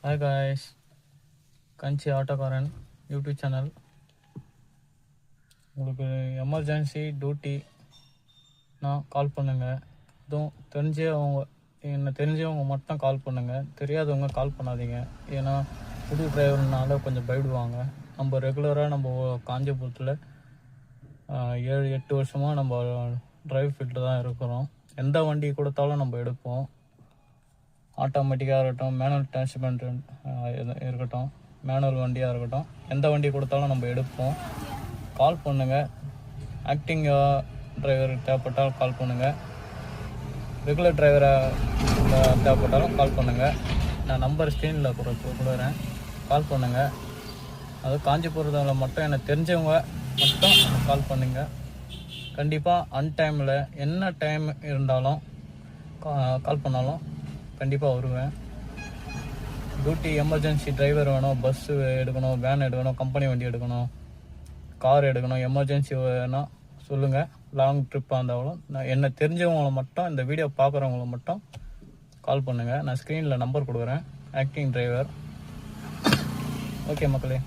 Hi guys, கஞ்சி ஆட்டோக்காரன் YouTube channel. உங்களுக்கு எமர்ஜென்சி டியூட்டினா கால் பண்ணுங்கள். அதுவும் தெரிஞ்சவங்க மட்டும் கால் பண்ணுங்கள். தெரியாதவங்க கால் பண்ணாதீங்க. ஏன்னா புது டிரைவர்னால கொஞ்சம் பயப்படுவாங்க. நம்ம ரெகுலராக நம்ம காஞ்சிபுரத்தில் 7-8 வருஷமாக நம்ம டிரைவ் ஃபீல்டு தான் இருக்கிறோம். எந்த வண்டி கொடுத்தாலும் நம்ம எடுப்போம். ஆட்டோமேட்டிக்காக இருக்கட்டும், மேனுவல் டிரான்ஸ்மிஷன் இருக்கட்டும், மேனுவல் வண்டியாக இருக்கட்டும், எந்த வண்டி கொடுத்தாலும் நம்ம எடுப்போம். கால் பண்ணுங்கள். ஆக்டிங் டிரைவர் தேவைப்பட்டாலும் கால் பண்ணுங்கள். ரெகுலர் டிரைவராக தேவைப்பட்டாலும் கால் பண்ணுங்கள். நான் நம்பர் ஸ்க்ரீனில் கொடுக்குறேன். கால் பண்ணுங்கள். அது காஞ்சிபுரத்தில் மட்டும் எனக்கு தெரிஞ்சவங்க மட்டும் கால் பண்ணுங்கள். கண்டிப்பாக அன்டைமில் என்ன டைம் இருந்தாலும் கால் பண்ணாலும் கண்டிப்பாக வருவேன். டியூட்டி எமர்ஜென்சி டிரைவர் வேணும், பஸ்ஸு எடுக்கணும், வேன் எடுக்கணும், கம்பெனி வண்டி எடுக்கணும், கார் எடுக்கணும், எமர்ஜென்சி வேணும் சொல்லுங்கள். லாங் ட்ரிப்பாக இருந்தாலும் என்னை தெரிஞ்சவங்களை மட்டும், இந்த வீடியோ பார்க்குறவங்கள மட்டும் கால் பண்ணுங்கள். நான் ஸ்க்ரீனில் நம்பர் கொடுக்குறேன். Acting driver. ஓகே மக்களே.